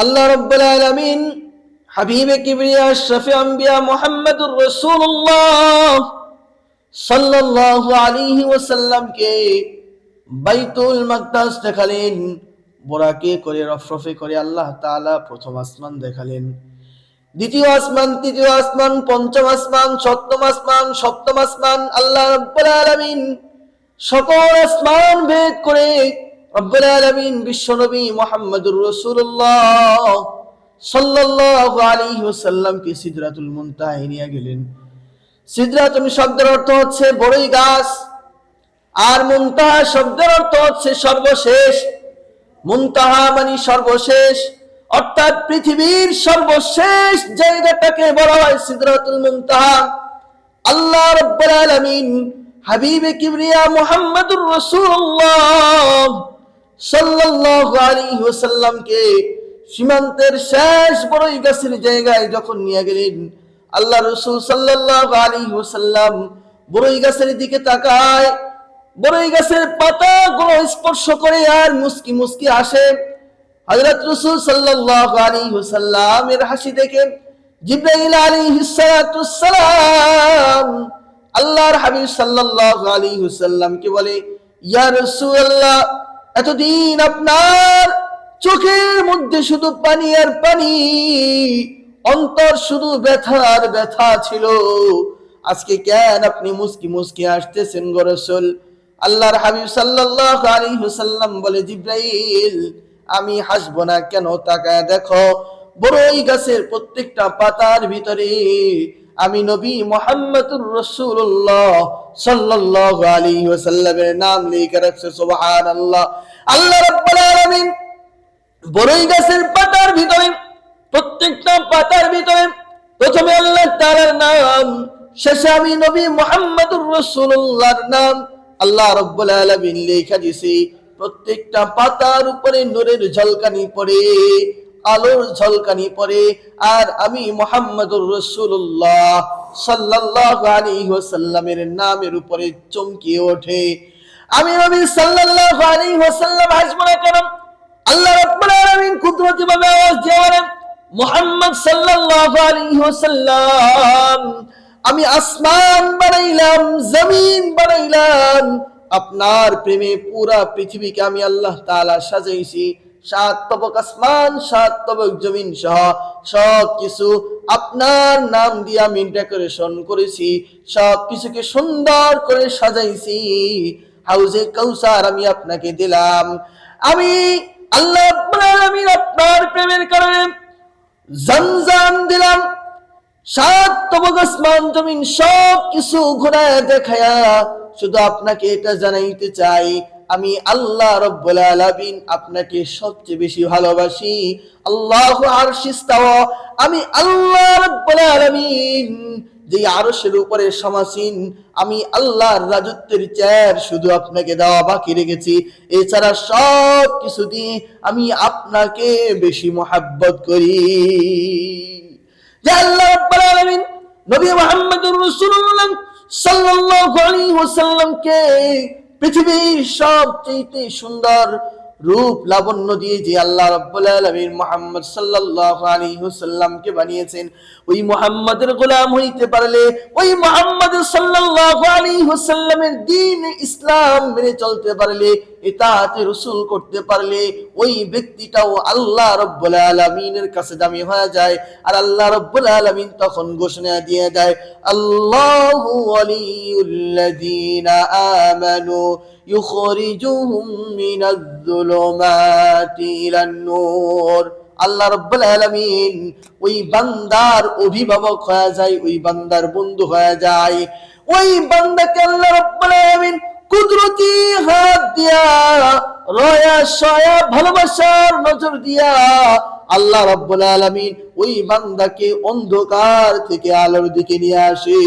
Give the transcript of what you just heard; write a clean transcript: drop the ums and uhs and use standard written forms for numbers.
আল্লাহ রাব্বুল আলামিন হাবিবে কিবরিয়া শফি আম্বিয়া মুহাম্মদুর রাসূলুল্লাহ সাল্লাল্লাহু আলাইহি ওয়াসাল্লামকে বাইতুল মাকদাস দেখালেন। বোরাকে করে রফরফে করে আল্লাহ তাআলা প্রথম আসমান দেখালেন, দ্বিতীয় আসমান, তৃতীয় আসমান, পঞ্চম আসমান, সপ্তম আসমান, সপ্তম আসমান। আল্লাহ রাব্বুল আলামিন সকল আসমান ভেদ করে রব্বুল আলামিন বিশ্বনবী মুহাম্মদুর রাসূলুল্লাহ সাল্লাল্লাহু আলাইহি ওয়াসাল্লামকে সিদরাতুল মুনতাহায় নিয়ে গেলেন। সিদরাতুল শব্দের অর্থ হচ্ছে বড়ই গাছ, আর মুনতাহা শব্দের অর্থ হচ্ছে সর্বশেষ। মুনতাহা মানে সর্বশেষ, অর্থাৎ পৃথিবীর সর্বশেষ জায়গাটাকে বলা হয় সিদরাতুল মুনতাহা। আল্লাহ রাব্বুল আলামিন হাবিবে কিবরিয়া মুহাম্মদুর রাসূলুল্লাহ সাল্লাল্লাহু আলাইহি ওয়াসাল্লামকে সীমান্তের শেষ বড়ই গাছের জায়গায় যখন নিয়ে গেলেন, আল্লাহ রাসূল সাল্লাল্লাহু আলাইহি ওয়াসাল্লাম বড়ই গাছের দিকে তাকায়, বড়ই গাছের পাতাগুলো স্পর্শ করে আর মুস্কি মুস্কি হাসে। হযরত রাসূল সাল্লাল্লাহু আলাইহি ওয়াসাল্লামের হাসি দেখে জিবরাইল আলাইহিস সালাতুস সালাম আল্লাহর হাবিব সাল্লাল্লাহু আলাইহি ওয়াসাল্লামকে বলে, ইয়া রাসূলুল্লাহ, এতদিন আপনার চোখের মধ্যে শুধু পানি আর পানি, অন্তর শুধু ব্যথা আর ব্যথা ছিল, আজকে কেন আপনি মুস্কি মুস্কি হাসতেছেন গো রাসূল? আল্লাহর হাবিব সাল্লাল্লাহু আলাইহি ওয়াসাল্লাম বলে, জিবরাইল, আমি হাসবো না কেন? তাকায় দেখো, বড়ই গাছের প্রত্যেকটা পাতার ভিতরে আমি নবী মুহাম্মদুর রাসূলুল্লাহ সাল্লাল্লাহু আলাইহি ওয়াসাল্লামের নাম লিখে রাখছে। সুবহানাল্লাহ। আল্লাহ রাব্বুল আলামিন বড়ই গাছের পাতার ভিতরে, প্রত্যেকটা পাতার ভিতরে প্রথমে আল্লাহ তাআলার নাম, শেষে আমি নবী মুহাম্মদুর রাসূলুল্লাহর নাম আল্লাহ রাব্বুল আলামিন লিখে দিয়েছে। প্রত্যেকটা পাতার উপরে নূরের ঝলকানি পড়ে, আলোর ঝলকানি পড়ে, আর আমি মুহাম্মদুর রাসূলুল্লাহ সাল্লাল্লাহু আলাইহি ওয়াসাল্লামের নামের উপরে চমকিয়ে ওঠে। আমি নবী সাল্লাল্লাহু আলাইহি ওয়াসাল্লাম হাসবো না কেন? আল্লাহ রাব্বুল আলামিন কুদরতি ভাবে আওয়াজ দিয়ে বলেন, মুহাম্মদ সাল্লাল্লাহু আলাইহি ওয়াসাল্লাম, আমি আসমান বানাইলাম, জমিন বানাইলাম, আপনার প্রেমে পুরা পৃথিবীকে আমি আল্লাহ তাআলা সাজাইছি। 7 তবক আসমান, 7 তবক জমিন সহ সব কিছু আপনার নাম দিয়ে আমি ডেকোরেশন করেছি, সব কিছুকে সুন্দর করে সাজাইছি। হাউজে কাউসার আমি আপনাকে দিলাম। আমি আল্লাহ রাব্বুল আলামিন আপনার প্রেমের কারণে জমজম দিলাম। 7 তবক আসমান জমিন সব কিছু ঘুরায় দেখায়া শুধু আপনাকে এটা জানাইতে চাই, আমি আল্লাহ রাব্বুল আলামিন আপনাকে সবচেয়ে বেশি ভালোবাসি। আল্লাহু আরশে ইস্তাওয়া, আমি আল্লাহ রাব্বুল আলামিন যে আরশের উপরে সমাসীন, আমি আল্লাহর রাজত্বের চেয়ার শুধু আপনাকে দেওয়া বাকি রেখেছি। এছাড়া সব কিছু দিয়ে আমি আপনাকে বেশি মহব্বত করি। যে আল্লাহ রাব্বুল আলামিন নবী মুহাম্মদুর রাসূলুল্লাহ সাল্লাল্লাহু আলাইহি ওয়াসাল্লামকে পৃথিবীর সবচেয়ে সুন্দর রূপ লাবণ্য দিয়ে যে আল্লাহ রাব্বুল আলামিন মুহাম্মদ সাল্লাল্লাহু আলাইহি ওয়াসাল্লামকে বানিয়েছেন, ওই মুহাম্মাদের গোলাম হইতে পারলে, ওই মুহাম্মদ সাল্লাল্লাহু আলাইহি ওয়াসাল্লামের দ্বীন ইসলাম মেনে চলতে পারলে, ইতাআতে রাসূল করতে পারলে, ওই ব্যক্তিটাও আল্লাহ রাব্বুল আলামিনের কাছে দামি হয়ে যায়। আর আল্লাহ রাব্বুল আলামিন তখন ঘোষণা দিয়ে দেয়, আল্লাহু ওয়ালিয়ুল্লাযীনা আমানু ইউখরিজুহুম মিনাজ-যুলুমাতি ইলান-নূর। আল্লাহ রাব্বুল আলামিন ওই বান্দার অভিভাবক হয়ে যায়, ওই বান্দার বন্ধু হয়ে যায়। ওই বান্দাকে আল্লাহ রাব্বুল আলামিন কুদরতি হাত দিয়া, রয়া সয়া ভালোবাসার নজর দিয়া আল্লাহ রাব্বুল আলামিন ওই বান্দাকে অন্ধকার থেকে আলোর দিকে নিয়ে আসে।